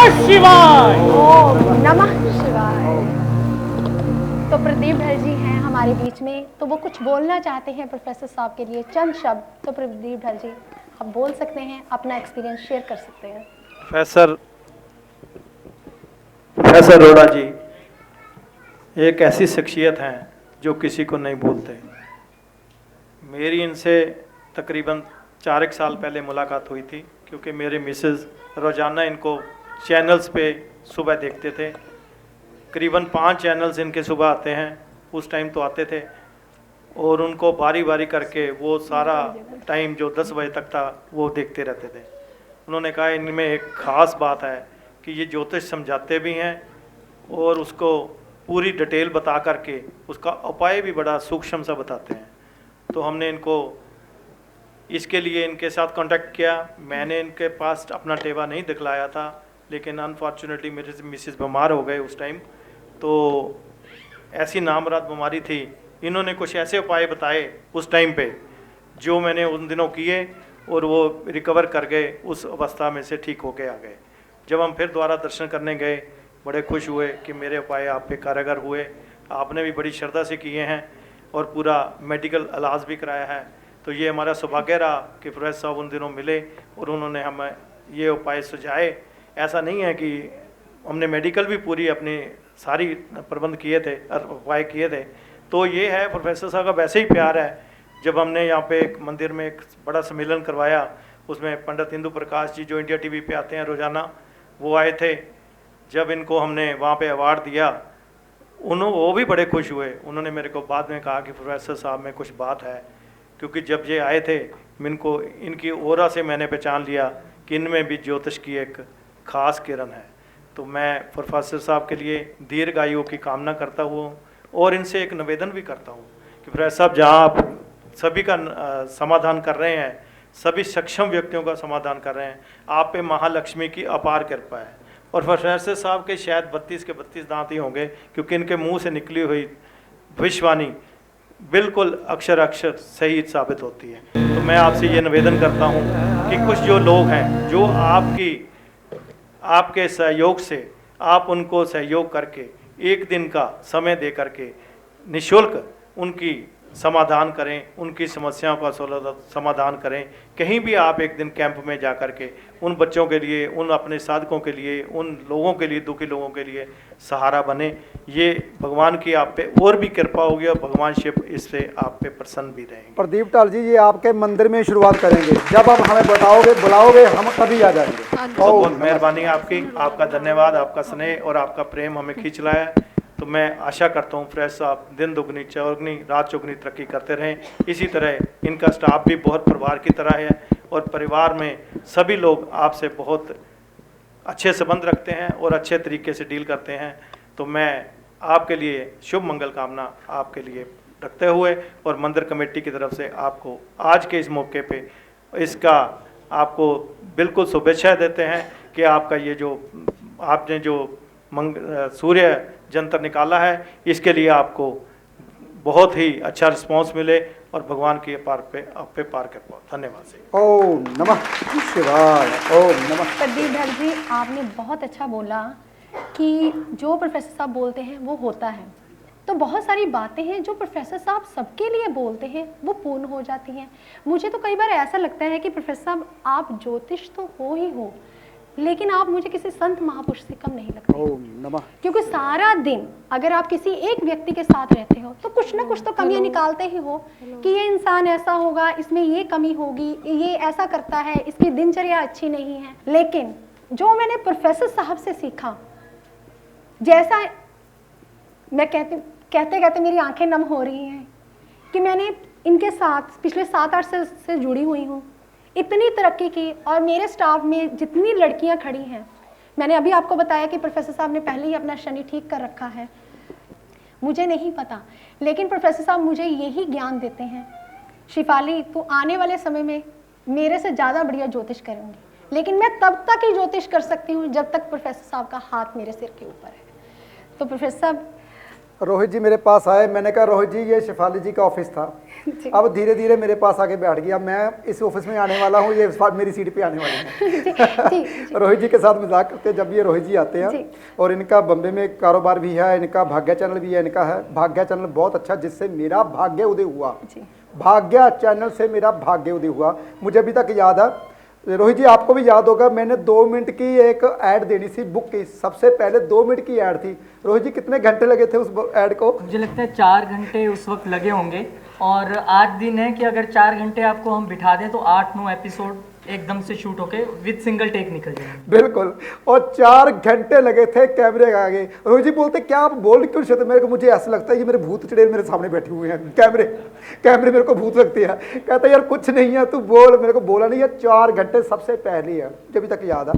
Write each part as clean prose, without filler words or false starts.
शिवाय। ओम नमः शिवाय। तो प्रदीप ढल जी हैं हमारे बीच में, तो वो कुछ बोलना चाहते हैं प्रोफेसर साहब के लिए चंद शब्द। तो प्रदीप ढल जी आप बोल सकते हैं, अपना एक्सपीरियंस शेयर कर सकते हैं। प्रोफेसर रोड़ा जी एक ऐसी शख्सियत हैं जो किसी को नहीं भूलते। मेरी इनसे तकरीबन 4 साल पहले मुलाकात हुई थी, क्योंकि मेरे मिसेज़ रोज़ाना इनको चैनल्स पे सुबह देखते थे। करीबन 5 चैनल्स इनके सुबह आते हैं, उस टाइम तो आते थे, और उनको बारी बारी करके वो सारा टाइम जो 10 बजे तक था वो देखते रहते थे। उन्होंने कहा इनमें एक ख़ास बात है कि ये ज्योतिष समझाते भी हैं और उसको पूरी डिटेल बता करके उसका उपाय भी बड़ा सूक्ष्म सा बताते हैं। तो हमने इनको इसके लिए इनके साथ कांटेक्ट किया। मैंने इनके पास अपना टेवा नहीं दिखलाया था, लेकिन अनफॉर्चुनेटली मेरे मिसेस बीमार हो गए उस टाइम। तो ऐसी नामराद बीमारी थी, इन्होंने कुछ ऐसे उपाय बताए उस टाइम पे जो मैंने उन दिनों किए और वो रिकवर कर गए, उस अवस्था में से ठीक होके आ गए। जब हम फिर दोबारा दर्शन करने गए, बड़े खुश हुए कि मेरे उपाय आप पे कारगर हुए। आपने भी बड़ी श्रद्धा से किए हैं और पूरा मेडिकल इलाज भी कराया है। तो ये हमारा सौभाग्य रहा कि प्रोफेसर साहब उन दिनों मिले और उन्होंने हमें ये उपाय सुझाए। ऐसा नहीं है कि हमने मेडिकल भी पूरी अपनी सारी प्रबंध किए थे और उपाय किए थे। तो ये है प्रोफेसर साहब का वैसे ही प्यार है। जब हमने यहाँ पे एक मंदिर में एक बड़ा सम्मेलन करवाया, उसमें पंडित इंदु प्रकाश जी जो इंडिया टीवी पे आते हैं रोज़ाना, वो आए थे। जब इनको हमने वहाँ पे अवार्ड दिया, वो भी बड़े खुश हुए। उन्होंने मेरे को बाद में कहा कि प्रोफेसर साहब में कुछ बात है, क्योंकि जब ये आए थे इनको इनकी ओरा से मैंने पहचान लिया कि इनमें भी ज्योतिष की एक ख़ास किरण है। तो मैं प्रोफेसर साहब के लिए दीर्घायु की कामना करता हूँ और इनसे एक निवेदन भी करता हूँ कि प्रोफेसर साहब जहाँ आप सभी का समाधान कर रहे हैं, सभी सक्षम व्यक्तियों का समाधान कर रहे हैं, आप पे महालक्ष्मी की अपार कृपा है। और प्रोफेसर साहब के शायद 32 के 32 दांत ही होंगे, क्योंकि इनके मुंह से निकली हुई भविष्यवाणी बिल्कुल अक्षर अक्षर सही साबित होती है। तो मैं आपसे ये निवेदन करता हूँ कि कुछ जो लोग हैं जो आपके सहयोग से आप उनको सहयोग करके एक दिन का समय दे करके निःशुल्क उनकी समाधान करें, उनकी समस्याओं का समाधान करें। कहीं भी आप एक दिन कैंप में जा कर के उन बच्चों के लिए, उन अपने साधकों के लिए, उन लोगों के लिए, दुखी लोगों के लिए सहारा बने। ये भगवान की आप पे और भी कृपा होगी और भगवान शिव इससे आप पे प्रसन्न भी रहेंगे। प्रदीप ढाल जी, ये आपके मंदिर में शुरुआत करेंगे, जब आप हमें बताओगे बुलाओगे हम तभी आ जाएंगे। बहुत बहुत मेहरबानी आपकी, आपका धन्यवाद, आपका स्नेह और आपका प्रेम हमें खींच लाया। तो मैं आशा करता हूँ प्रोफेसर साहब दिन दुगनी चौगनी रात चौगनी तरक्की करते रहें। इसी तरह इनका स्टाफ भी बहुत परिवार की तरह है और परिवार में सभी लोग आपसे बहुत अच्छे संबंध रखते हैं और अच्छे तरीके से डील करते हैं। तो मैं आपके लिए शुभ मंगल कामना आपके लिए रखते हुए और मंदिर कमेटी की तरफ से आपको आज के इस मौके पे इसका आपको बिल्कुल शुभेच्छा देते हैं कि आपका ये जो आपने जो सूर्य जंतर निकाला है, इसके लिए आपको बहुत ही अच्छा रिस्पांस मिले और भगवान की आप पे पार कर पाओ। धन्यवाद से। ओम नमः शिवाय। ओम नमः। प्रदीप ढल जी आपने बहुत अच्छा बोला कि जो प्रोफेसर साहब बोलते हैं वो होता है। तो बहुत सारी बातें हैं जो प्रोफेसर साहब सबके लिए बोलते हैं वो पूर्ण हो जाती हैं। मुझे तो कई बार ऐसा लगता है कि प्रोफेसर साहब आप ज्योतिष तो हो ही हो, लेकिन आप मुझे किसी संत महापुरुष से कम नहीं लगते। ओम नमः। क्योंकि सारा दिन अगर आप किसी एक व्यक्ति के साथ रहते हो तो कुछ ना कुछ तो कमियां निकालते ही हो कि ये इंसान ऐसा होगा, इसमें ये कमी होगी, ये ऐसा करता है, इसकी दिनचर्या अच्छी नहीं है। लेकिन जो मैंने प्रोफेसर साहब से सीखा, जैसा मैं कहते कहते मेरी आंखें नम हो रही हैं कि मैंने इनके साथ पिछले 7-8 साल से जुड़ी हुई हूँ, इतनी तरक्की की। और मेरे स्टाफ में जितनी लड़कियां खड़ी हैं, मैंने अभी आपको बताया कि प्रोफेसर साहब ने पहले ही अपना शनि ठीक कर रखा है, मुझे नहीं पता, लेकिन प्रोफेसर साहब मुझे यही ज्ञान देते हैं, शिफाली तू आने वाले समय में मेरे से ज़्यादा बढ़िया ज्योतिष करूँगी, लेकिन मैं तब तक ही ज्योतिष कर सकती हूँ जब तक प्रोफेसर साहब का हाथ मेरे सिर के ऊपर है। तो प्रोफेसर साहब रोहित जी मेरे पास आए, मैंने कहा रोहित जी ये शेफाली जी का ऑफिस था। जी। अब धीरे धीरे मेरे पास आके बैठ गया, मैं इस ऑफिस में आने वाला हूँ, ये इस बार मेरी सीट पे आने वाली है। जी, जी, रोहित जी के साथ मजाक करते हैं जब ये रोहित जी आते जी। हैं। और इनका बम्बे में कारोबार भी है, इनका भाग्य चैनल भी है, इनका है भाग्य चैनल बहुत अच्छा, जिससे मेरा भाग्य उदय हुआ। जी। भाग्य चैनल से मेरा भाग्य उदय हुआ, मुझे अभी तक याद है। रोहित जी आपको भी याद होगा, मैंने 2 मिनट की एक ऐड देनी थी बुक की, सबसे पहले 2 मिनट की ऐड थी। रोहित जी कितने घंटे लगे थे उस ऐड को? मुझे लगता है 4 घंटे उस वक्त लगे होंगे। और आज दिन है कि अगर 4 घंटे आपको हम बिठा दें तो 8-9 एपिसोड एकदम से शूट होके विद सिंगल टेक निकल जाएंगे। बिल्कुल, और 4 घंटे लगे थे कैमरे के आगे। रोहित जी बोलते क्या आप बोल क्यों रहे थे? मेरे को मुझे ऐसा लगता है ये मेरे भूत चुड़ैल मेरे सामने बैठे हुए हैं, कैमरे मेरे को भूत लगती है। कहते यार कुछ नहीं है तू बोल, मेरे को बोला नहीं है। 4 घंटे सबसे पहले है, मुझे अभी तक याद है।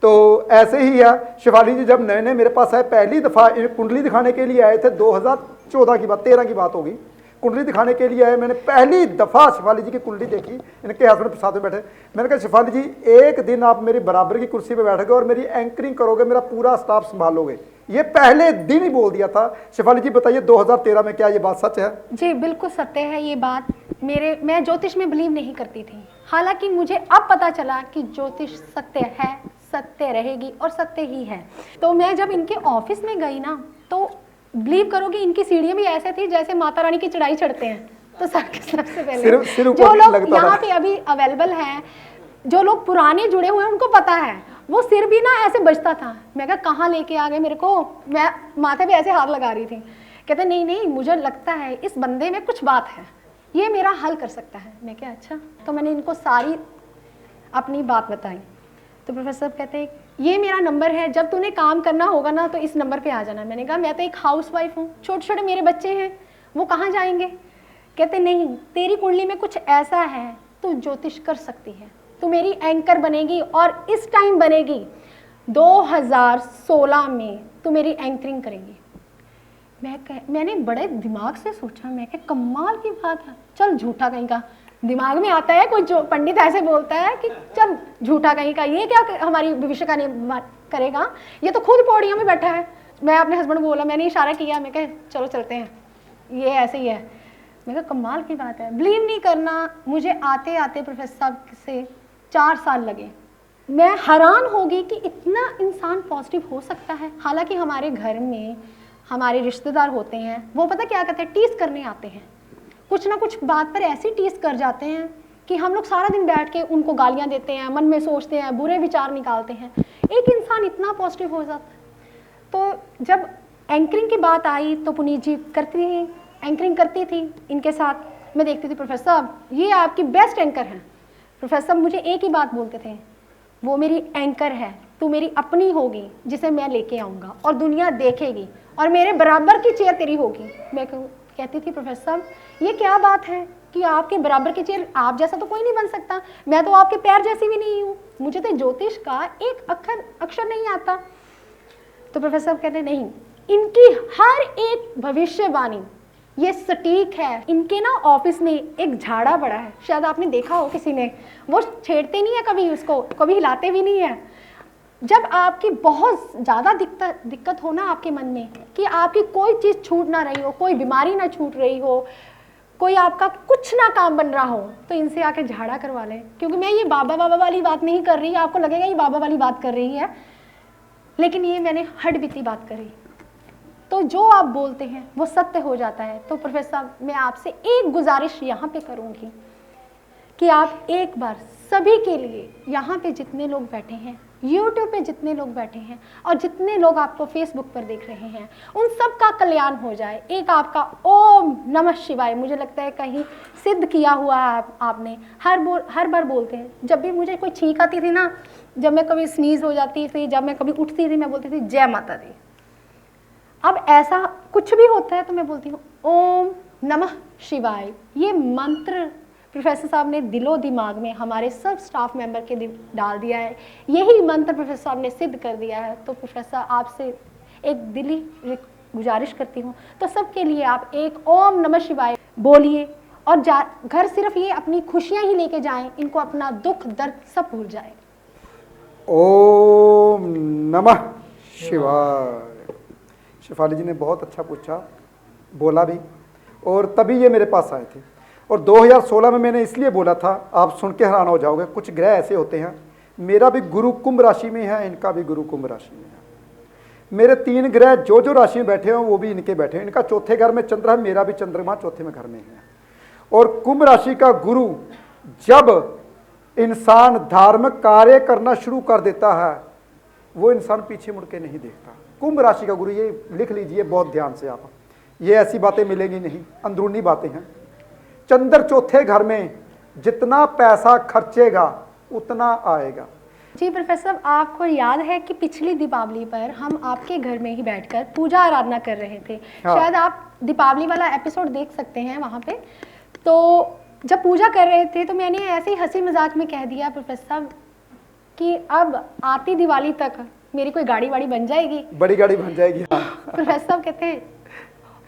तो ऐसे ही है, शेफाली जी जब नए नए मेरे पास आए, पहली दफ़ा कुंडली दिखाने के लिए आए थे, 2014 की बात, 13 की बात होगी। कुंडली दिखाने के लिए आए, मैंने पहली दफ़ा शेफाली जी की कुंडली देखी, इनके हस्बैंड साथ में बैठे। मैंने कहा शेफाली जी एक दिन आप मेरी बराबर की कुर्सी पे बैठोगे और मेरी एंकरिंग करोगे, मेरा पूरा स्टाफ संभालोगे। ये पहले दिन ही बोल दिया था। शेफाली जी बताइए 2013 में क्या ये बात सच है? जी बिल्कुल सत्य है ये बात। मैं ज्योतिष में बिलीव नहीं करती थी, हालांकि मुझे अब पता चला कि ज्योतिष सत्य है, सत्य रहेगी और सत्य ही है। तो मैं जब इनके ऑफिस में गई ना, तो बिलीव करोगे इनकी सीढ़ियाँ भी ऐसे थी जैसे माता रानी की चढ़ाई चढ़ते हैं। तो सबसे पहले सिर जो लोग लगता यहाँ पे अभी अवेलेबल हैं, जो लोग पुराने जुड़े हुए हैं उनको पता है, वो सिर भी ना ऐसे बजता था। मैं कहा कहाँ लेके आ गए मेरे को, मैं माथे पे ऐसे हाथ लगा रही थी। कहते नहीं नहीं मुझे लगता है इस बंदे में कुछ बात है, ये मेरा हल कर सकता है। मैं क्या अच्छा। तो मैंने इनको सारी अपनी बात बताई। तो प्रोफेसर साहब कहते हैं ये मेरा नंबर है, जब तूने काम करना होगा ना तो इस नंबर पे आ जाना। मैंने कहा मैं तो एक हाउसवाइफ हूँ, छोटे छोटे मेरे बच्चे हैं, वो कहाँ जाएंगे? कहते नहीं तेरी कुंडली में कुछ ऐसा है, तू ज्योतिष कर सकती है, तू मेरी एंकर बनेगी और इस टाइम बनेगी। 2016 में तू मेरी एंकरिंग करेगी। मैंने बड़े दिमाग से सोचा, मैं क्या कमाल की बात है, चल झूठा कहीं का। दिमाग में आता है कोई जो पंडित ऐसे बोलता है कि चल झूठा कहीं का, ये क्या हमारी भविष्य का नहीं करेगा, ये तो खुद पौड़ियों में बैठा है। मैं अपने हस्बैंड को बोला, मैंने इशारा किया, मैं कहा चलो चलते हैं, ये ऐसे ही है। मैं कहा कमाल की बात है, बिलीव नहीं करना। मुझे आते आते प्रोफेसर साहब से 4 साल लगे। मैं हैरान होगी कि इतना इंसान पॉजिटिव हो सकता है। हालांकि हमारे घर में हमारे रिश्तेदार होते हैं, वो पता क्या कहते हैं, टीस करने आते हैं, कुछ ना कुछ बात पर ऐसी टीस कर जाते हैं कि हम लोग सारा दिन बैठ के उनको गालियां देते हैं, मन में सोचते हैं, बुरे विचार निकालते हैं। एक इंसान इतना पॉजिटिव हो जाता है। तो जब एंकरिंग की बात आई तो पुनीत जी एंकरिंग करती थी इनके साथ। मैं देखती थी प्रोफेसर साहब ये आपकी बेस्ट एंकर हैं। प्रोफेसर साहब मुझे एक ही बात बोलते थे, वो मेरी एंकर है, तू मेरी अपनी होगी जिसे मैं लेके आऊँगा और दुनिया देखेगी और मेरे बराबर की चेयर तेरी होगी। मैं कहती थी प्रोफेसर साहब ये क्या बात है कि आपके बराबर की चेयर, आप जैसा तो कोई नहीं बन सकता, मैं तो आपके पैर जैसी भी नहीं हूँ, मुझे तो ज्योतिष का एक अक्षर नहीं आता। तो प्रोफेसर साहब कहते नहीं, इनकी हर एक भविष्यवाणी ये सटीक है। इनके ना ऑफिस में एक झाड़ा पड़ा है, शायद आपने देखा हो किसी ने, वो छेड़ते नहीं है कभी, उसको कभी हिलाते भी नहीं है। जब आपकी बहुत ज़्यादा दिक्कत हो ना आपके मन में कि आपकी कोई चीज़ छूट ना रही हो, कोई बीमारी ना छूट रही हो, कोई आपका कुछ ना काम बन रहा हो, तो इनसे आके झाड़ा करवा लें। क्योंकि मैं ये बाबा वाली बात नहीं कर रही, आपको लगेगा ये बाबा वाली बात कर रही है, लेकिन ये मैंने हड बीती बात करी। तो जो आप बोलते हैं वो सत्य हो जाता है। तो प्रोफेसर साहब मैं आपसे एक गुजारिश यहाँ पे करूँगी कि आप एक बार सभी के लिए, यहाँ पे जितने लोग बैठे हैं, YouTube पे जितने लोग बैठे हैं और जितने लोग आपको Facebook पर देख रहे हैं, उन सब का कल्याण हो जाए। एक आपका ओम नमः शिवाय, मुझे लगता है कहीं सिद्ध किया हुआ है आपने, हर बार बोलते हैं। जब भी मुझे कोई छींक आती थी ना, जब मैं कभी स्नीज हो जाती थी, जब मैं कभी उठती थी, मैं बोलती थी जय माता दी। अब ऐसा कुछ भी होता है तो मैं बोलती हूँ ओम नमः शिवाय। ये मंत्र प्रोफेसर साहब ने दिलो दिमाग में हमारे सब स्टाफ मेंबर के डाल दिया है, यही मंत्र प्रोफेसर साहब ने सिद्ध कर दिया है। तो प्रोफेसर आपसे एक दिली गुजारिश करती हूँ, तो सबके लिए आप एक ओम नमः शिवाय बोलिए और घर सिर्फ ये अपनी खुशियाँ ही लेके जाएं, इनको अपना दुख दर्द सब भूल जाए। ओम नमः शिवाय। शेफाली जी ने बहुत अच्छा पूछा, बोला भी, और तभी ये मेरे पास आए थे। और 2016 में मैंने इसलिए बोला था, आप सुन के हैरान हो जाओगे, कुछ ग्रह ऐसे होते हैं, मेरा भी गुरु कुंभ राशि में है, इनका भी गुरु कुंभ राशि में है। मेरे 3 ग्रह जो राशि में बैठे हैं वो भी इनके बैठे हैं। इनका चौथे घर में चंद्र है, मेरा भी चंद्रमा चौथे में घर में है। और कुंभ राशि का गुरु जब इंसान धार्मिक कार्य करना शुरू कर देता है, वो इंसान पीछे मुड़ के नहीं देखता। कुंभ राशि का गुरु, ये लिख लीजिए बहुत ध्यान से आप, ये ऐसी बातें मिलेंगी नहीं, अंदरूनी बातें हैं। चंद्र चौथे घर में जितना पैसा खर्चेगा उतना आएगा। जी प्रोफेसर, आपको याद है कि पिछली दीपावली पर हम आपके घर में ही बैठकर पूजा आराधना कर रहे थे। हाँ। शायद आप दीपावली वाला एपिसोड देख सकते हैं वहाँ पे। तो जब पूजा कर रहे थे तो मैंने ऐसे ही हंसी मजाक में कह दिया प्रोफेसर कि अब आती दिवाली तक मेरी कोई गाड़ी वाड़ी बन जाएगी, बड़ी गाड़ी बन जाएगी। हाँ। प्रोफेसर कहते हैं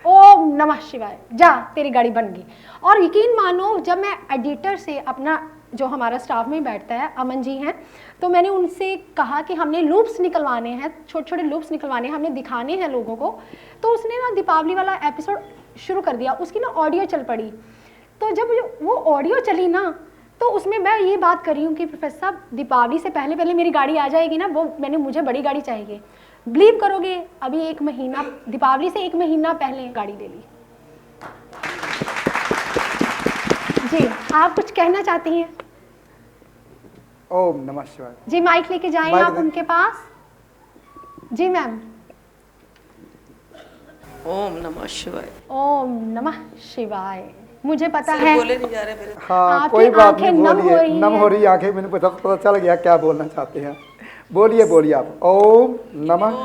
ओम नमः शिवाय, जा तेरी गाड़ी बन गई। और यकीन मानो, जब मैं एडिटर से, अपना जो हमारा स्टाफ में बैठता है अमन जी हैं, तो मैंने उनसे कहा कि हमने लूप्स निकलवाने हैं, छोटे छोटे लूप्स निकलवाने हैं, हमने दिखाने हैं लोगों को। तो उसने ना दीपावली वाला एपिसोड शुरू कर दिया, उसकी ना ऑडियो चल पड़ी। तो जब वो ऑडियो चली ना, तो उसमें मैं ये बात कर रही हूँ कि प्रोफेसर साहब दीपावली से पहले पहले मेरी गाड़ी आ जाएगी ना, वो मुझे बड़ी गाड़ी चाहिए। बिलीव करोगे, अभी 1 महीना, दीपावली से 1 महीना पहले गाड़ी ले ली। जी, आप कुछ कहना चाहती हैं? ओम नमः शिवाय। जी, माइक लेके जाएं माइक आप दे। उनके पास। जी मैम। ओम नमः शिवाय। ओम नमः शिवाय। मुझे पता सिर्फ है बोले नहीं जा रहे मेरे। हाँ, आपकी कोई बात नहीं, आंखें नम हो बोलिए। रही नम हैं। हो रही आंखें, मैंने पता चल गया क्या बोलना चाहते हैं। बोलिए बोलिए आप। ओम नमः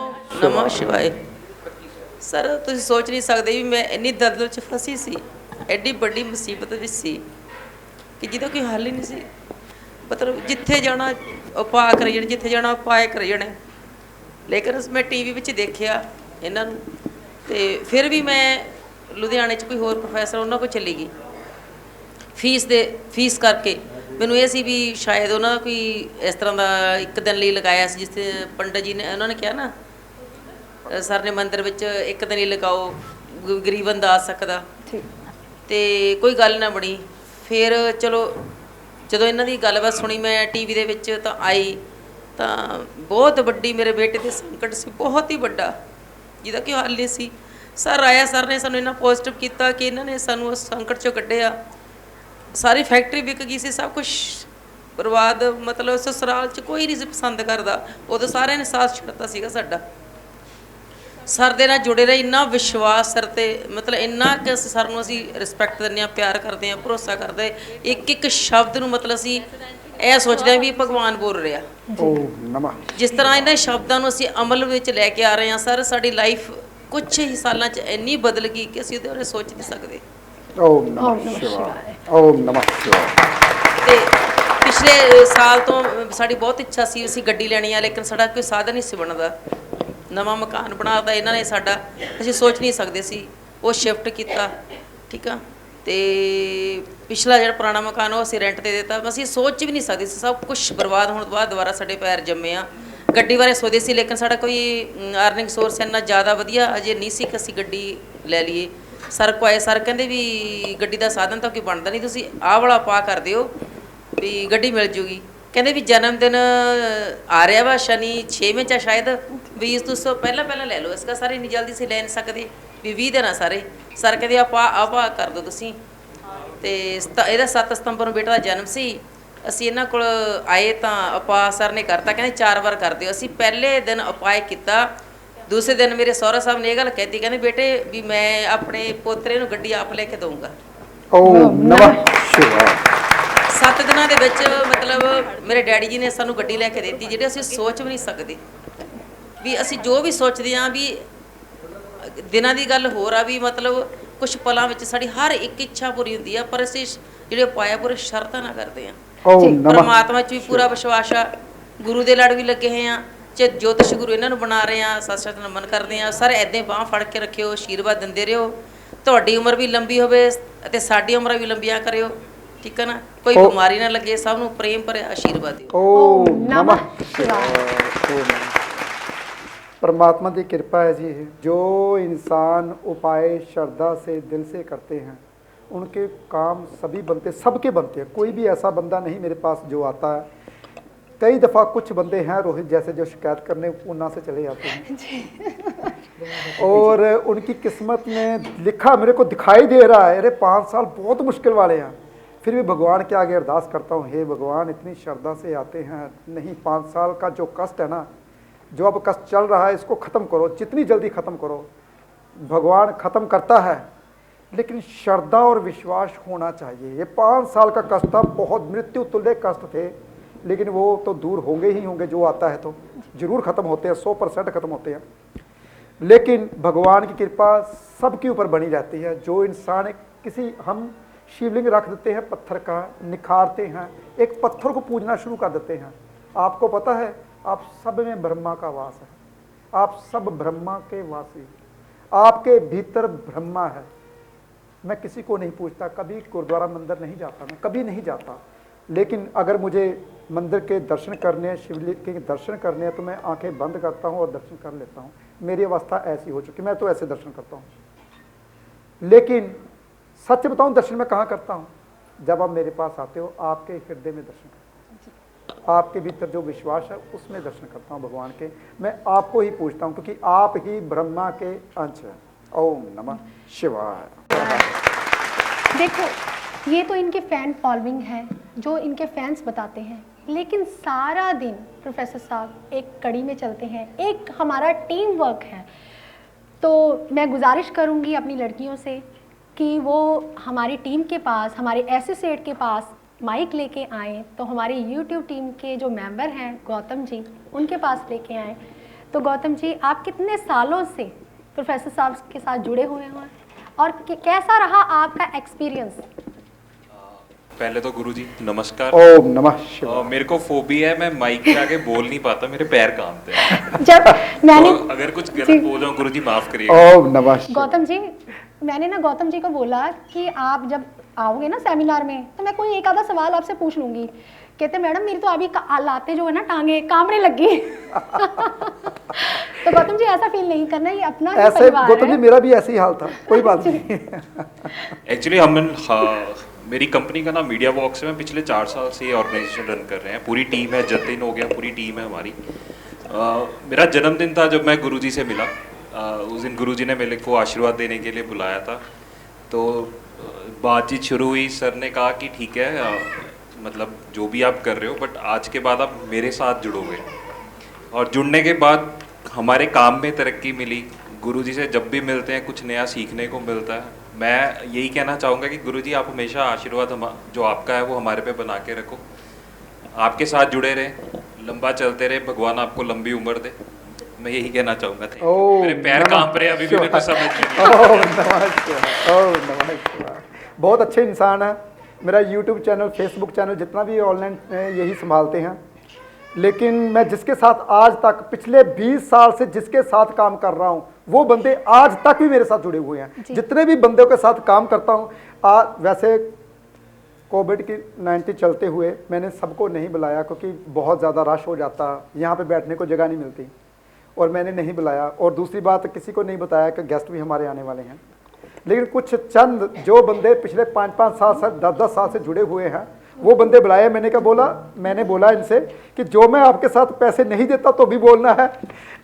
नमः शिवाय। सर ਤੁਸੀਂ ਸੋਚ ਨਹੀਂ ਸਕਦੇ ਵੀ ਮੈਂ ਇੰਨੀ ਦਲਦਲ ਚ ਫਸੀ ਸੀ, ਐਡੀ ਵੱਡੀ ਮੁਸੀਬਤ ਵਿੱਚ ਸੀ ਕਿ ਜਿਹਦਾ ਕੋਈ ਹੱਲ ਹੀ ਨਹੀਂ ਸੀ। ਮਤਲਬ ਜਿੱਥੇ ਜਾਣਾ ਉਪਾਅ ਕਰੀ ਜਾਣੇ, ਜਿੱਥੇ ਜਾਣਾ ਉਪਾਅ ਕਰੀ ਜਾਣੇ। ਲੇਕਿਨ ਮੈਂ ਟੀਵੀ ਵਿੱਚ ਦੇਖਿਆ ਇਹਨਾਂ ਨੂੰ, ਤੇ ਫਿਰ ਵੀ ਮੈਂ ਲੁਧਿਆਣੇ 'ਚ ਕੋਈ ਹੋਰ ਪ੍ਰੋਫੈਸਰ ਉਹਨਾਂ ਕੋਲ ਚਲੀ ਗਈ ਫੀਸ ਕਰਕੇ। ਮੈਨੂੰ ਇਹ ਸੀ ਵੀ ਸ਼ਾਇਦ ਉਹਨਾਂ ਦਾ ਕੋਈ ਇਸ ਤਰ੍ਹਾਂ ਦਾ 1 ਦਿਨ ਲਈ ਲਗਾਇਆ ਸੀ, ਜਿਸ ਤੇ ਪੰਡਤ ਜੀ ਨੇ ਉਹਨਾਂ ਨੇ ਕਿਹਾ ਨਾ, ਸਰ ਨੇ ਮੰਦਿਰ ਵਿੱਚ 1 ਦਿਨ ਹੀ ਲਗਾਓ, ਗਰੀਬ ਬੰਦਾ ਆ ਸਕਦਾ। ਤੇ ਕੋਈ ਗੱਲ ਨਾ ਬਣੀ। ਫਿਰ ਚਲੋ ਜਦੋਂ ਇਹਨਾਂ ਦੀ ਗੱਲਬਾਤ ਸੁਣੀ ਮੈਂ ਟੀਵੀ ਦੇ ਵਿੱਚ, ਤਾਂ ਆਈ ਤਾਂ ਬਹੁਤ ਵੱਡੀ ਮੇਰੇ ਬੇਟੇ ਦੇ ਸੰਕਟ ਸੀ, ਬਹੁਤ ਹੀ ਵੱਡਾ, ਜਿਹਦਾ ਕਿ ਹੱਲ ਨਹੀਂ ਸੀ। ਸਰ ਆਇਆ, ਸਰ ਨੇ ਸਾਨੂੰ ਇੰਨਾ ਪੋਜ਼ਿਟਿਵ ਕੀਤਾ ਕਿ ਇਹਨਾਂ ਨੇ ਸਾਨੂੰ ਉਸ ਸੰਕਟ 'ਚੋਂ ਕੱਢਿਆ। ਸਾਰੀ ਫੈਕਟਰੀ ਵਿਕ ਗਈ ਸੀ, ਸਭ ਕੁਛ ਬਰਬਾਦ। ਮਤਲਬ ਸਸੁਰਾਲ 'ਚ ਕੋਈ ਨਹੀਂ ਸੀ ਪਸੰਦ ਕਰਦਾ, ਉਦੋਂ ਸਾਰਿਆਂ ਨੇ ਸਾਥ ਛੱਡਤਾ ਸੀਗਾ ਸਾਡਾ। ਸਰ ਦੇ ਨਾਲ ਜੁੜੇ ਰਹੇ, ਇੰਨਾ ਵਿਸ਼ਵਾਸ ਸਰ 'ਤੇ, ਮਤਲਬ ਇੰਨਾ ਕਿ ਸਰ ਨੂੰ ਅਸੀਂ ਰਿਸਪੈਕਟ ਦਿੰਦੇ ਹਾਂ, ਪਿਆਰ ਕਰਦੇ ਹਾਂ, ਭਰੋਸਾ ਕਰਦੇ। ਇੱਕ ਸ਼ਬਦ ਨੂੰ ਮਤਲਬ ਅਸੀਂ ਇਹ ਸੋਚਦੇ ਹਾਂ ਵੀ ਭਗਵਾਨ ਬੋਲ ਰਿਹਾ। ओम नमः। ਜਿਸ ਤਰ੍ਹਾਂ ਇਹਨਾਂ ਸ਼ਬਦਾਂ ਨੂੰ ਅਸੀਂ ਅਮਲ ਵਿੱਚ ਲੈ ਕੇ ਆ ਰਹੇ ਹਾਂ ਸਰ, ਸਾਡੀ ਲਾਈਫ ਕੁਛ ਹੀ ਸਾਲਾਂ 'ਚ ਇੰਨੀ ਬਦਲ ਗਈ ਕਿ ਅਸੀਂ ਉਹਦੇ ਬਾਰੇ ਸੋਚ ਨਹੀਂ ਸਕਦੇ। ओम नमः शिवाय। ओम नमः शिवाय। ਤੇ ਪਿਛਲੇ ਸਾਲ ਤੋਂ ਸਾਡੀ ਬਹੁਤ ਇੱਛਾ ਸੀ ਅਸੀਂ ਗੱਡੀ ਲੈਣੀ ਆ, ਲੇਕਿਨ ਸਾਡਾ ਕੋਈ ਸਾਧਨ ਨਹੀਂ ਸੀ ਬਣਦਾ। ਨਵਾਂ ਮਕਾਨ ਬਣਾਤਾ ਇਹਨਾਂ ਨੇ ਸਾਡਾ, ਅਸੀਂ ਸੋਚ ਨਹੀਂ ਸਕਦੇ ਸੀ। ਉਹ ਸ਼ਿਫਟ ਕੀਤਾ, ਠੀਕ ਆ। ਤੇ ਪਿਛਲਾ ਜਿਹੜਾ ਪੁਰਾਣਾ ਮਕਾਨ ਉਹ ਅਸੀਂ ਰੈਂਟ 'ਤੇ ਦਿੱਤਾ। ਅਸੀਂ ਸੋਚ ਵੀ ਨਹੀਂ ਸਕਦੇ ਸੀ, ਸਭ ਕੁਛ ਬਰਬਾਦ ਹੋਣ ਤੋਂ ਬਾਅਦ ਦੁਬਾਰਾ ਸਾਡੇ ਪੈਰ ਜੰਮੇ ਆ। ਗੱਡੀ ਬਾਰੇ ਸੋਚਦੇ ਸੀ, ਲੇਕਿਨ ਸਾਡਾ ਕੋਈ ਅਰਨਿੰਗ ਸੋਰਸ ਇੰਨਾ ਜ਼ਿਆਦਾ ਵਧੀਆ ਅਜੇ ਨਹੀਂ ਸੀ ਕਿ ਅਸੀਂ ਗੱਡੀ ਲੈ ਲਈਏ। ਸਰ ਕੋ ਆਏ, ਸਰ ਕਹਿੰਦੇ ਵੀ ਗੱਡੀ ਦਾ ਸਾਧਨ ਤਾਂ ਕੋਈ ਬਣਦਾ ਨਹੀਂ, ਤੁਸੀਂ ਆਹ ਵਾਲਾ ਪਾ ਕਰ ਦਿਓ ਵੀ ਗੱਡੀ ਮਿਲ ਜੂਗੀ। ਕਹਿੰਦੇ ਵੀ ਜਨਮ ਦਿਨ ਆ ਰਿਹਾ ਵਾ ਸ਼ਨੀ 6ਵੇਂ 'ਚ ਆ ਸ਼ਾਇਦ, ਵੀ ਇਸ ਤੋਂ ਪਹਿਲਾਂ ਲੈ ਲਓ। ਇਸ ਦਾ ਸਾਰੇ ਇੰਨੀ ਜਲਦੀ ਸੀ ਲੈ ਨਹੀਂ ਸਕਦੇ, ਵੀ 20 ਦਿਨ ਆ ਸਾਰੇ। ਸਰ ਕਹਿੰਦੇ ਆਪਾਂ ਕਰ ਦਿਓ ਤੁਸੀਂ। ਤੇ ਇਹਦਾ 7 ਸਤੰਬਰ ਨੂੰ ਬੇਟਾ ਦਾ ਜਨਮ ਸੀ। ਅਸੀਂ ਇਹਨਾਂ ਕੋਲ ਆਏ ਤਾਂ ਉਪਾਅ ਸਰ ਨੇ ਕਰਤਾ, ਕਹਿੰਦੇ 4 ਵਾਰ ਕਰ ਦਿਓ। ਅਸੀਂ ਪਹਿਲੇ ਦਿਨ ਉਪਾਅ ਕੀਤਾ, ਦੂਸਰੇ ਦਿਨ ਮੇਰੇ ਸਹੁਰਾ ਸਾਹਿਬ ਨੇ ਇਹ ਗੱਲ ਕਹਿਤੀ, ਕਹਿੰਦੇ ਬੇਟੇ ਵੀ ਮੈਂ ਆਪਣੇ ਪੋਤਰੇ ਨੂੰ ਗੱਡੀ ਆਪ ਲੈ ਕੇ ਦਊਂਗਾ। ओम नमः शिवाय। 7 ਦਿਨਾਂ ਦੇ ਵਿੱਚ ਮਤਲਬ ਮੇਰੇ ਡੈਡੀ ਜੀ ਨੇ ਸਾਨੂੰ ਗੱਡੀ ਲੈ ਕੇ ਦਿੱਤੀ, ਜਿਹੜੇ ਅਸੀਂ ਸੋਚ ਵੀ ਨਹੀਂ ਸਕਦੇ। ਵੀ ਅਸੀਂ ਜੋ ਵੀ ਸੋਚਦੇ ਹਾਂ ਵੀ ਦਿਨਾਂ ਦੀ ਗੱਲ ਹੋਰ ਆ, ਵੀ ਮਤਲਬ ਕੁਝ ਪਲਾਂ ਵਿੱਚ ਸਾਡੀ ਹਰ ਇੱਕ ਇੱਛਾ ਪੂਰੀ ਹੁੰਦੀ ਆ, ਪਰ ਅਸੀਂ ਜਿਹੜੇ ਪਾਇਆ ਪੂਰੇ ਸ਼ਰਤਾਂ ਨਾ ਕਰਦੇ ਹਾਂ। ओम नमः। ਪਰਮਾਤਮਾ 'ਚ ਵੀ ਪੂਰਾ ਵਿਸ਼ਵਾਸ ਆ, ਗੁਰੂ ਦੇ ਲੜ ਵੀ ਲੱਗੇ ਹੋਏ ਆ, ਚ ਜੋਤਿਸ਼ ਗੁਰੂ ਇਹਨਾਂ ਨੂੰ ਬਣਾ ਰਹੇ ਆ, ਸਤ ਨਮਨ ਕਰਦੇ ਆ। ਸਰ ਇੱਦਾਂ ਬਾਂਹ ਫੜ ਕੇ ਰੱਖਿਓ, ਆਸ਼ੀਰਵਾਦ ਦਿੰਦੇ ਰਹੋ, ਤੁਹਾਡੀ ਉਮਰ ਵੀ ਲੰਬੀ ਹੋਵੇ ਅਤੇ ਸਾਡੀ ਉਮਰਾਂ ਵੀ ਲੰਬੀਆਂ ਕਰਿਓ, ਠੀਕ ਹੈ ਨਾ। ਕੋਈ ਬਿਮਾਰੀ ਨਾ ਲੱਗੇ, ਸਭ ਨੂੰ ਪ੍ਰੇਮ ਭਰਿਆ ਆਸ਼ੀਰਵਾਦ ਦਿਓ। ओम नमः शिवाय। शिवाय। ओम नमः। परमात्मा की कृपा है जी। जो इंसान उपाय श्रद्धा से दिल से करते हैं उनके काम सभी बनते, सबके बनते हैं। कोई भी ऐसा बंदा नहीं मेरे पास जो आता है। कई दफ़ा कुछ बंदे हैं रोहित जैसे जो शिकायत करने ऊना से चले जाते हैं और उनकी किस्मत में लिखा मेरे को दिखाई दे रहा है, अरे 5 साल बहुत मुश्किल वाले हैं, फिर भी भगवान के आगे अरदास करता हूँ, हे भगवान इतनी श्रद्धा से आते हैं, नहीं 5 साल का जो कष्ट है ना, जो अब कष्ट चल रहा है इसको ख़त्म करो, जितनी जल्दी ख़त्म करो। भगवान ख़त्म करता है लेकिन श्रद्धा और विश्वास होना चाहिए। ये 5 साल का कष्ट था, बहुत मृत्यु तुल्य कष्ट थे, लेकिन वो तो दूर होंगे ही होंगे। जो आता है तो जरूर ख़त्म होते हैं, 100% ख़त्म होते हैं, लेकिन भगवान की कृपा सबके ऊपर बनी रहती है। जो इंसान किसी, हम शिवलिंग रख देते हैं पत्थर का, निखारते हैं, एक पत्थर को पूजना शुरू कर देते हैं। आपको पता है आप सब में ब्रह्मा का वास है, आप सब ब्रह्मा के वासी, आपके भीतर ब्रह्मा है। मैं किसी को नहीं पूछता, कभी गुरुद्वारा मंदिर नहीं जाता, मैं कभी नहीं जाता, लेकिन अगर मुझे मंदिर के दर्शन करने हैं, शिवलिंग के दर्शन करने हैं, तो मैं आंखें बंद करता हूं और दर्शन कर लेता हूं। मेरी अवस्था ऐसी हो चुकी, मैं तो ऐसे दर्शन करता हूं। लेकिन सच बताऊं, दर्शन मैं कहाँ करता हूं? जब आप मेरे पास आते हो, आपके हृदय में दर्शन करता हूं, आपके भीतर जो विश्वास है उसमें दर्शन करता हूं भगवान के। मैं आपको ही पूछता हूं क्योंकि आप ही ब्रह्मा के अंश हैं। ओम नमः शिवाय। देखो, ये तो इनके फैन फॉलोइंग है जो इनके फैंस बताते हैं, लेकिन सारा दिन प्रोफेसर साहब एक कड़ी में चलते हैं, एक हमारा टीम वर्क है। तो मैं गुजारिश करूंगी अपनी लड़कियों से कि वो हमारी टीम के पास, हमारे एसोसिएट के पास माइक लेके आएँ, तो हमारी यूट्यूब टीम के जो मेंबर हैं गौतम जी, उनके पास लेके आएँ। तो गौतम जी, आप कितने सालों से प्रोफेसर साहब के साथ जुड़े हुए हैं और कैसा रहा आपका एक्सपीरियंस? पहले तो गुरुजी नमस्कार। ओम नमः शिवाय। मेरे को फोबिया है, मैं माइक के आगे बोल नहीं पाता, मेरे पैर कांपते हैं। जब मैंने तो अगर कुछ गलत बोल जाऊं गुरुजी माफ करिएगा। ओम नमः शिवाय। गौतम जी, मैंने ना गौतम जी को बोला कि आप जब आओगे ना सेमिनार में, तो मैं कोई एक आधा सवाल आपसे पूछ लूंगी। कहते मैडम मेरी तो अभी लाते जो है ना टांगे कांपने लग गई। तो गौतम जी ऐसा फील नहीं करना, ये अपना ही ऐसे परिवार गौतम जी है। मेरा भी ऐसे ही हाल था, कोई बात नहीं। एक्चुअली मेरी कंपनी का नाम मीडिया बॉक्स है। मैं पिछले 4 साल से ये ऑर्गेनाइजेशन रन कर रहे हैं। पूरी टीम है, जतिन हो गया, पूरी टीम है हमारी। मेरा जन्मदिन था जब मैं गुरुजी से मिला। उस दिन गुरुजी ने मेरे को आशीर्वाद देने के लिए बुलाया था। तो बातचीत शुरू हुई, सर ने कहा कि ठीक है, मतलब जो भी आप कर रहे हो, बट आज के बाद आप मेरे साथ जुड़ोगे। और जुड़ने के बाद हमारे काम में तरक्की मिली। गुरुजी से जब भी मिलते हैं कुछ नया सीखने को मिलता है। मैं यही कहना चाहूँगा कि गुरुजी आप हमेशा आशीर्वाद जो आपका है वो हमारे पे बना के रखो, आपके साथ जुड़े रहे, लंबा चलते रहे, भगवान आपको लंबी उम्र दे। मैं यही कहना चाहूँगा। मेरे पैर कांप रहे हैं अभी भी, मेरे को समझ नहीं। ओम नमः शिवाय। ओम नमः शिवाय। बहुत अच्छे इंसान है। मेरा यूट्यूब चैनल, फेसबुक चैनल, जितना भी ऑनलाइन यही संभालते हैं। लेकिन मैं जिसके साथ आज तक पिछले 20 साल से जिसके साथ काम कर रहा हूँ, वो बंदे आज तक भी मेरे साथ जुड़े हुए हैं। जितने भी बंदों के साथ काम करता हूँ, वैसे कोविड-19 चलते हुए मैंने सबको नहीं बुलाया क्योंकि बहुत ज़्यादा रश हो जाता, यहाँ पे बैठने को जगह नहीं मिलती, और मैंने नहीं बुलाया। और दूसरी बात, किसी को नहीं बताया कि गेस्ट भी हमारे आने वाले हैं। लेकिन कुछ चंद जो बंदे पिछले 5-5 साल से 10-10 साल से जुड़े हुए हैं, वो बंदे बुलाए। मैंने बोला इनसे कि जो मैं आपके साथ पैसे नहीं देता तो भी बोलना है,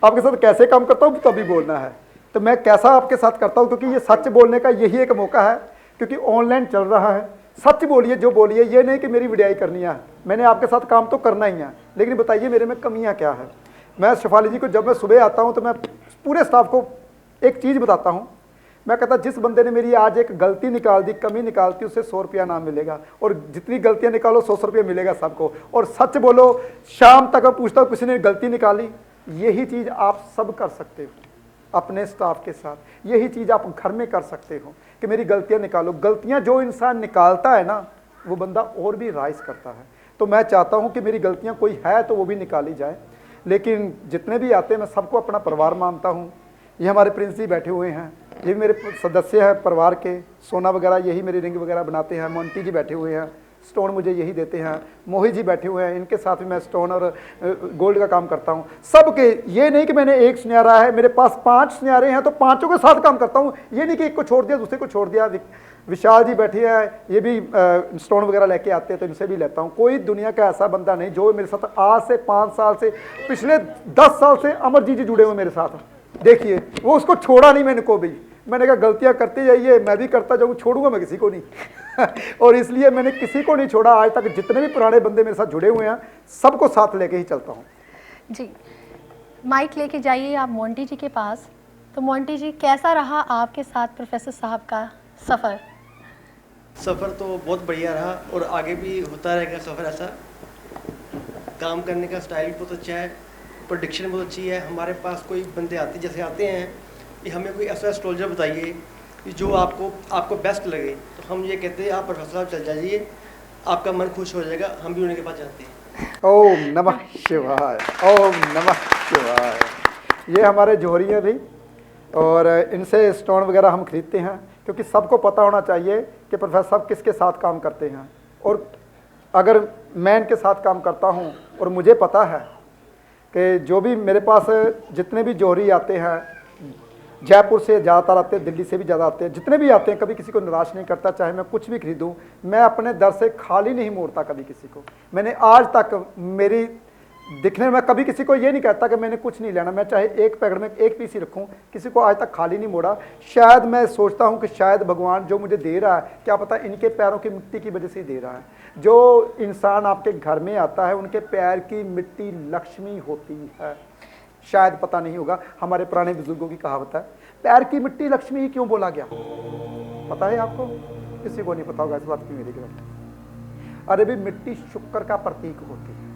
आपके साथ कैसे काम करता हूँ तभी बोलना है। तो मैं कैसा आपके साथ करता हूँ, क्योंकि ये सच बोलने का यही एक मौका है, क्योंकि ऑनलाइन चल रहा है। सच बोलिए, जो बोलिए, ये नहीं कि मेरी विदाई करनी है। मैंने आपके साथ काम तो करना ही है, लेकिन बताइए मेरे में कमियाँ क्या है। मैं शेफाली जी को जब मैं सुबह आता हूँ तो मैं पूरे स्टाफ को एक चीज़ बताता हूँ। मैं कहता, जिस बंदे ने मेरी आज एक गलती निकाल दी, कमी निकालती, उसे 100 रुपया नाम मिलेगा, और जितनी गलतियां निकालो 100 रुपया मिलेगा सबको। और सच बोलो, शाम तक मैं पूछता हूँ किसी ने गलती निकाली। यही चीज़ आप सब कर सकते हो अपने स्टाफ के साथ, यही चीज़ आप घर में कर सकते हो कि मेरी गलतियाँ निकालो। गलतियाँ जो इंसान निकालता है ना, वो बंदा और भी राइज करता है। तो मैं चाहता हूँ कि मेरी गलतियाँ कोई है तो वो भी निकाली जाए। लेकिन जितने भी आते हैं मैं सबको अपना परिवार मानता हूँ। ये हमारे प्रिंस जी बैठे हुए हैं, ये मेरे सदस्य हैं परिवार के। सोना वगैरह यही मेरी रिंग वगैरह बनाते हैं। मोंटी जी बैठे हुए हैं, स्टोन मुझे यही देते हैं। मोहित जी बैठे हुए हैं, इनके साथ भी मैं स्टोन और गोल्ड का काम करता हूँ। सबके, ये नहीं कि मैंने एक सुनहरा है, मेरे पास 5 सुनहरे हैं तो 5 के साथ काम करता हूँ। ये नहीं कि एक को छोड़ दिया दूसरे को छोड़ दिया। विशाल जी बैठे हैं, ये भी स्टोन वगैरह लेके आते हैं तो इनसे भी लेता हूँ। कोई दुनिया का ऐसा बंदा नहीं जो मेरे साथ आज से 5 साल से, पिछले 10 साल से अमरजीत जी जुड़े हुए मेरे साथ। देखिए वो उसको छोड़ा नहीं मैंने को भी। मैंने कहा गलतियां करते जाइए, मैं भी करता जाऊँ, छोड़ूंगा मैं किसी को नहीं। और इसलिए मैंने किसी को नहीं छोड़ा आज तक। जितने भी पुराने बंदे मेरे साथ जुड़े हुए हैं सबको साथ लेके ही चलता हूँ। जी, माइक लेके जाइए आप मोंटी जी के पास। तो मोंटी जी, कैसा रहा आपके साथ प्रोफेसर साहब का सफ़र? सफ़र तो बहुत बढ़िया रहा और आगे भी होता रहेगा सफ़र ऐसा। काम करने का स्टाइल बहुत अच्छा है, प्रोडिक्शन बहुत अच्छी है। हमारे पास कोई बंदे आते जैसे आते हैं कि हमें कोई ऐसा एस्ट्रोलॉजर बताइए कि जो आपको बेस्ट लगे, तो हम ये कहते हैं आप प्रोफेसर साहब चल जाइए, आपका मन खुश हो जाएगा। हम भी उन्हीं के पास जाते हैं। ओम नमः शिवाय, ओम नमः शिवाय। ये हमारे जोहरी हैं भाई, और इनसे स्टोन वगैरह हम खरीदते हैं, क्योंकि सबको पता होना चाहिए कि प्रोफेसर साहब किसके साथ काम करते हैं। और अगर मैं इनके साथ काम करता हूँ और मुझे पता है कि जो भी मेरे पास जितने भी जोहरी आते हैं, जयपुर से ज़्यादातर आते हैं, दिल्ली से भी ज़्यादा आते हैं, जितने भी आते हैं, कभी किसी को निराश नहीं करता। चाहे मैं कुछ भी खरीदूं, मैं अपने दर से खाली नहीं मोड़ता कभी किसी को। मैंने आज तक मेरी दिखने में कभी किसी को ये नहीं कहता कि मैंने कुछ नहीं लेना। मैं चाहे एक पैकेट में एक पीस ही रखूं, किसी को आज तक खाली नहीं मोड़ा। शायद मैं सोचता हूं कि शायद भगवान जो मुझे दे रहा है, क्या पता इनके पैरों की मिट्टी की वजह से ही दे रहा है। जो इंसान आपके घर में आता है, उनके पैर की मिट्टी लक्ष्मी होती है। शायद पता नहीं होगा, हमारे पुराने बुजुर्गों की कहावत है, पैर की मिट्टी लक्ष्मी ही क्यों बोला गया, पता है आपको? किसी को नहीं पता होगा इस बात की मेरी गिरफ्त। अरे भी मिट्टी शुक्र का प्रतीक होती है।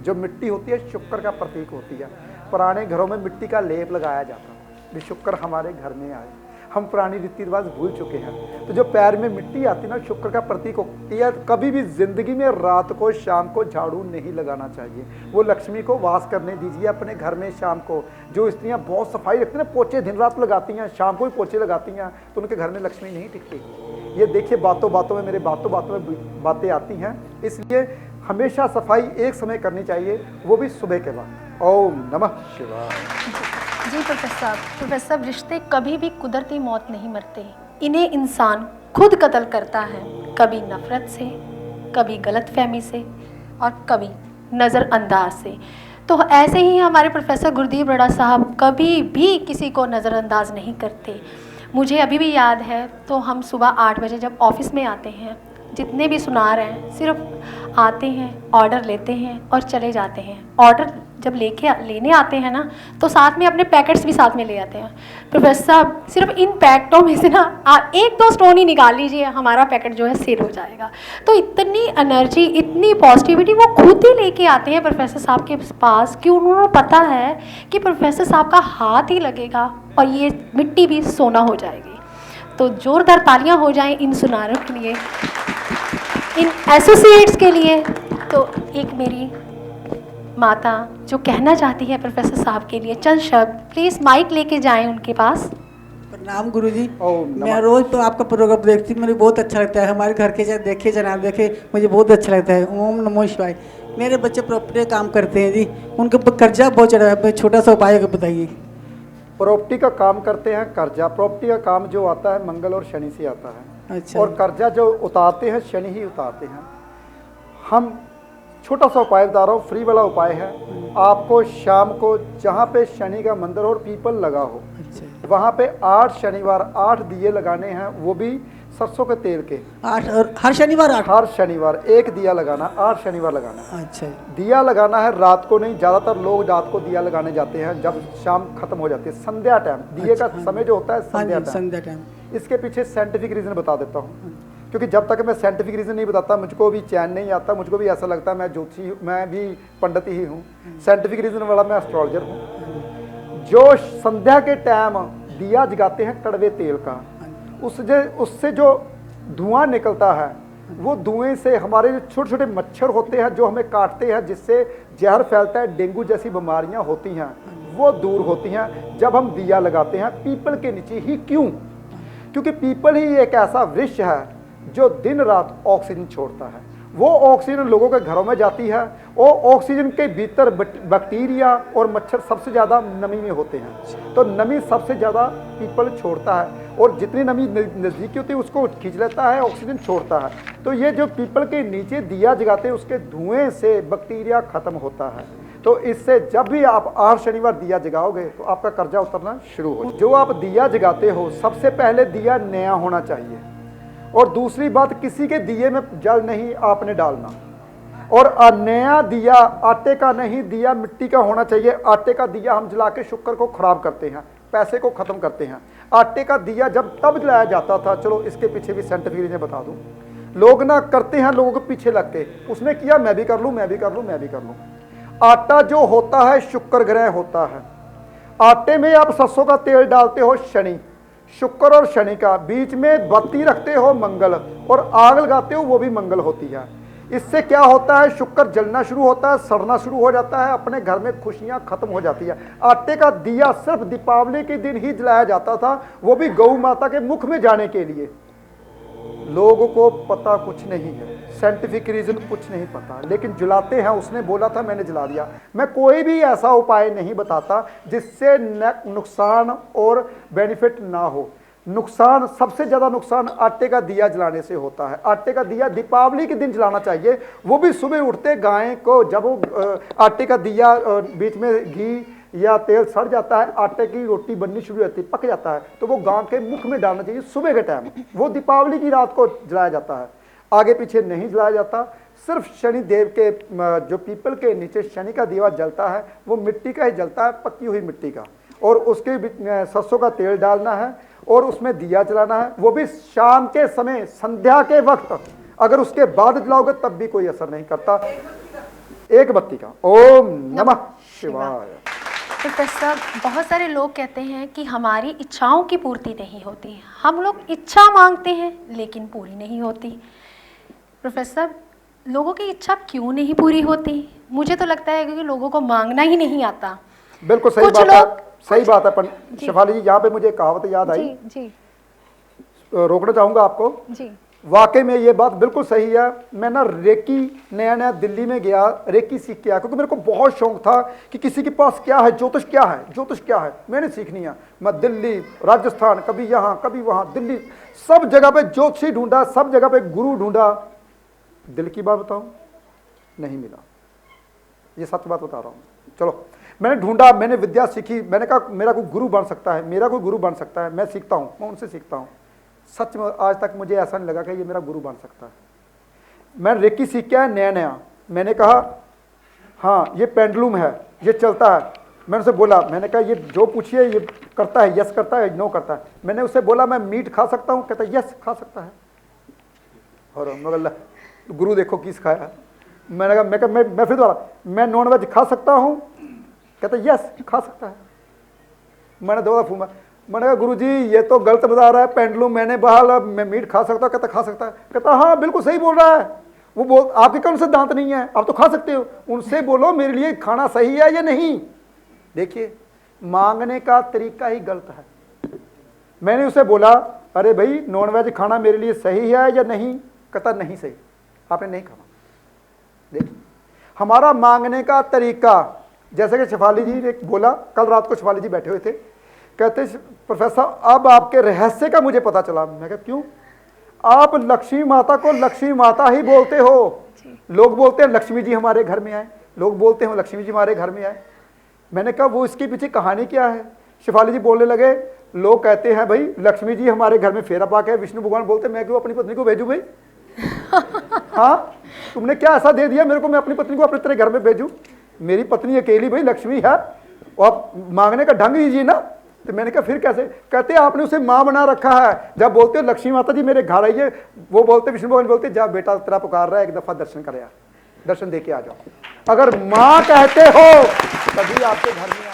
जो मिट्टी होती है शुक्र का प्रतीक होती है। पुराने घरों में मिट्टी का लेप लगाया जाता है भी शुक्र हमारे घर में आए। हम पुरानी रीति रिवाज भूल चुके हैं। तो जो पैर में मिट्टी आती है ना, शुक्र का प्रतीक होती है। कभी भी जिंदगी में रात को शाम को झाड़ू नहीं लगाना चाहिए। वो लक्ष्मी को वास करने दीजिए अपने घर में। शाम को जो स्त्रियां बहुत सफाई रखती हैं, पोछे दिन रात लगाती हैं, शाम को भी पोछे लगाती हैं, तो उनके घर में लक्ष्मी नहीं टिकती। ये देखिए बातों बातों में, मेरे बातों बातों में बातें आती हैं। इसलिए हमेशा सफाई एक समय करनी चाहिए, वो भी सुबह के बाद। ओम नमः शिवाय। जी प्रोफेसर साहब, रिश्ते कभी भी कुदरती मौत नहीं मरते। इन्हें इंसान खुद कत्ल करता है, कभी नफरत से, कभी गलतफहमी से और कभी नज़रअंदाज से। तो ऐसे ही हमारे प्रोफेसर गुरदीप बड़ा साहब कभी भी किसी को नज़रअंदाज नहीं करते। मुझे अभी भी याद है, तो हम सुबह 8 बजे जब ऑफिस में आते हैं, जितने भी सुनार हैं सिर्फ आते हैं, ऑर्डर लेते हैं और चले जाते हैं। ऑर्डर जब लेने आते हैं ना, तो साथ में अपने पैकेट्स भी साथ में ले आते हैं। प्रोफेसर साहब, सिर्फ इन पैकेटों में से ना 1-2 स्टोन ही निकाल लीजिए, हमारा पैकेट जो है सेल हो जाएगा। तो इतनी एनर्जी, इतनी पॉजिटिविटी वो खुद ही लेके आते हैं प्रोफेसर साहब के पास, कि उन्होंने पता है कि प्रोफेसर साहब का हाथ ही लगेगा और ये मिट्टी भी सोना हो जाएगी। तो जोरदार तालियां हो जाएं इन सुनारों के लिए, इन एसोसिएट्स के लिए। तो एक मेरी माता जो कहना चाहती है प्रोफेसर साहब के लिए चंद शब्द, प्लीज़ माइक लेके जाएं उनके पास। प्रणाम गुरुजी। मैं रोज़ तो आपका प्रोग्राम देखती हूँ, मुझे बहुत अच्छा लगता है। हमारे घर के देखे जनाब देखे, मुझे बहुत अच्छा लगता है। ओम नमो शिवाय। मेरे बच्चे प्रॉपर्टी काम करते हैं जी, उनके ऊपर कर्जा बहुत चढ़ा है, छोटा सा उपाय बताइए। प्रॉपर्टी का काम करते हैं, कर्जा, प्रॉपर्टी का काम जो आता है मंगल और शनि से आता है। अच्छा। और कर्जा जो उतारते हैं शनि ही उतारते हैं। हम छोटा सा उपाय बता रहा हूँ, फ्री वाला उपाय है। आपको शाम को जहाँ पे शनि का मंदिर और पीपल लगा हो, अच्छा, वहाँ पे 8 शनिवार 8 दिए लगाने हैं, वो भी सरसों के तेल के। 8 और हर शनिवार 8? हर शनिवार एक दिया लगाना, 8 शनिवार लगाना। अच्छा। दिया लगाना है रात को नहीं, ज़्यादातर लोग रात को दिया लगाने जाते हैं जब शाम खत्म हो जाती है, संध्या टाइम। दिए अच्छा, का समय जो होता है संध्या टाइम। संध्या टाइम। इसके पीछे साइंटिफिक रीज़न बता देता हूँ, क्योंकि जब तक मैं साइंटिफिक रीज़न नहीं बताता मुझको भी चैन नहीं आता। मुझको भी ऐसा लगता है मैं ज्योतिषी, मैं भी पंडित ही हूँ। साइंटिफिक रीज़न वाला मैं एस्ट्रोलॉजर हूँ। जो संध्या के टाइम दिया जगाते हैं कड़वे तेल का, उससे जो धुआं निकलता है, वो धुएं से हमारे जो छोटे छोटे मच्छर होते हैं जो हमें काटते हैं, जिससे जहर फैलता है, डेंगू जैसी बीमारियां होती हैं, वो दूर होती हैं जब हम दिया लगाते हैं पीपल के नीचे ही। क्यों? क्योंकि पीपल ही एक ऐसा वृक्ष है जो दिन रात ऑक्सीजन छोड़ता है। वो ऑक्सीजन लोगों के घरों में जाती है, और ऑक्सीजन के भीतर बैक्टीरिया और मच्छर सबसे ज़्यादा नमी में होते हैं। तो नमी सबसे ज़्यादा पीपल छोड़ता है, और जितनी नमी नज़दीकी होती है उसको खींच लेता है, ऑक्सीजन छोड़ता है। तो ये जो पीपल के नीचे दिया जगाते हैं उसके धुएं से बैक्टीरिया ख़त्म होता है। तो इससे जब भी आप 8 शनिवार दिया जगाओगे तो आपका कर्जा उतरना शुरू हो। जो आप दिया जगाते हो सबसे पहले दिया नया होना चाहिए, और दूसरी बात किसी के दिए में जल नहीं आपने डालना, और नया दिया आटे का नहीं, दिया मिट्टी का होना चाहिए। आटे का दिया हम जला के शुक्र को खराब करते हैं, पैसे को ख़त्म करते हैं। आटे का दिया जब तब जलाया जाता था, चलो इसके पीछे भी साइंटिफिक रीजन बता दूं, लोग ना करते हैं लोगों के पीछे लग के, उसने किया मैं भी कर लूँ, मैं भी कर लूँ, मैं भी कर लूँ। आटा जो होता है शुक्र ग्रह होता है। आटे में आप सरसों का तेल डालते हो शनि, शुक्र और शनि का, बीच में बत्ती रखते हो मंगल, और आग लगाते हो वो भी मंगल होती है। इससे क्या होता है, शुक्र जलना शुरू होता है, सड़ना शुरू हो जाता है, अपने घर में खुशियां खत्म हो जाती है। आटे का दिया सिर्फ दीपावली के दिन ही जलाया जाता था, वो भी गौ माता के मुख में जाने के लिए। लोगों को पता कुछ नहीं है, साइंटिफिक रीजन कुछ नहीं पता, लेकिन जलाते हैं। उसने बोला था मैंने जला दिया। मैं कोई भी ऐसा उपाय नहीं बताता जिससे नुकसान और बेनिफिट ना हो। नुकसान, सबसे ज़्यादा नुकसान आटे का दिया जलाने से होता है। आटे का दिया दीपावली के दिन जलाना चाहिए, वो भी सुबह उठते गाय को, जब वो आटे का दिया बीच में घी या तेल सड़ जाता है, आटे की रोटी बननी शुरू होती है, पक जाता है, तो वो गां के मुख में डालना चाहिए सुबह के टाइम। वो दीपावली की रात को जलाया जाता है, आगे पीछे नहीं जलाया जाता। सिर्फ शनि देव के जो पीपल के नीचे शनि का दिया जलता है वो मिट्टी का ही जलता है, पकी हुई मिट्टी का, और उसके सरसों का तेल डालना है और उसमें दिया जलाना है, वो भी शाम के समय, संध्या के वक्त। अगर उसके बाद जलाओगे तब भी कोई असर नहीं करता। एक बत्ती का। ओम नमः शिवाय। प्रोफेसर, बहुत सारे लोग कहते हैं कि हमारी इच्छाओं की पूर्ति नहीं होती, हम लोग इच्छा मांगते हैं लेकिन पूरी नहीं होती। प्रोफेसर, लोगों की इच्छा क्यों नहीं पूरी होती? मुझे तो लगता है क्योंकि लोगों को मांगना ही नहीं आता। बिल्कुल सही बात है, सही बात है। शेफाली जी, यहाँ पे मुझे कहावत याद आई, जी रोकना चाहूंगा आपको जी। वाकई में ये बात बिल्कुल सही है। मैं ना रेकी नया दिल्ली में गया, रेकी सीख के आया, क्योंकि मेरे को बहुत शौक था कि किसी के पास क्या है, ज्योतिष क्या है, ज्योतिष क्या है, मैंने सीखनी है। मैं दिल्ली, राजस्थान, कभी यहाँ कभी वहाँ, दिल्ली, सब जगह पे ज्योतिषी ढूंढा, सब जगह पे गुरु ढूंढा। दिल की बात बताऊँ, नहीं मिला, ये सच बात बता रहा हूँ। चलो, मैंने ढूंढा, मैंने विद्या सीखी, मैंने कहा मेरा कोई गुरु बन सकता है, मेरा कोई गुरु बन सकता है, मैं सीखता हूँ, मैं उनसे सीखता हूँ। सच में आज तक मुझे ऐसा नहीं लगा कि ये मेरा गुरु बन सकता है। मैं रेकी सीख के आया नया, मैंने कहा हाँ ये पेंडुलम है, ये चलता है। मैंने उसे बोला, मैंने कहा ये जो पूछिए ये करता है, यस करता है, नो करता है। मैंने उससे बोला मैं मीट खा सकता हूँ, कहता है यस खा सकता है। और मगर गुरु देखो की सिखाया। मैंने कहा मैं फिर दोबारा, मैं नॉन वेज खा सकता हूँ, कहता यस खा सकता है। मैंने दोबारा फूमा, मैंने कहा गुरुजी ये तो गलत बता रहा है, पेंडुलम मैंने बहाल, मैं मीट खा सकता हूँ, कहता खा सकता है। कहता हाँ बिल्कुल सही बोल रहा है। वो बोल आपके कौन से दांत नहीं है, आप तो खा सकते हो, उनसे बोलो मेरे लिए खाना सही है या नहीं। देखिए मांगने का तरीका ही गलत है। मैंने उसे बोला अरे भाई नॉन वेज खाना मेरे लिए सही है या नहीं, कहता नहीं सही, आपने नहीं खाना। देखिए हमारा मांगने का तरीका, जैसे कि शेफाली जी ने बोला, कल रात को शेफाली जी बैठे हुए थे, कहते प्रोफेसर अब आपके रहस्य का मुझे पता चला। मैं कहा क्यों? आप लक्ष्मी माता को लक्ष्मी माता ही बोलते हो। लोग बोलते हैं लक्ष्मी जी हमारे घर में आए, लोग बोलते हैं लक्ष्मी जी हमारे घर में आए। मैंने कहा वो इसके पीछे कहानी क्या है? शेफाली जी बोलने लगे लोग कहते हैं भाई लक्ष्मी जी हमारे घर में फेरा पाक है, विष्णु भगवान बोलते मैं क्यों अपनी पत्नी को भेजूं भाई? हाँ तुमने क्या ऐसा दे दिया मेरे को, मैं अपनी पत्नी को अपने तेरे घर में भेजूं? मेरी पत्नी अकेली भाई लक्ष्मी है, और आप मांगने का ढंग दीजिए ना। तो मैंने कहा फिर कैसे? कहते आपने उसे माँ बना रखा है। जब बोलते हो लक्ष्मी माता जी मेरे घर आइए, वो बोलते विष्णु भगवान बोलते जा बेटा तेरा पुकार रहा है, एक दफा दर्शन कर, दर्शन दे के आ जाओ। अगर माँ कहते हो तभी आपके घर में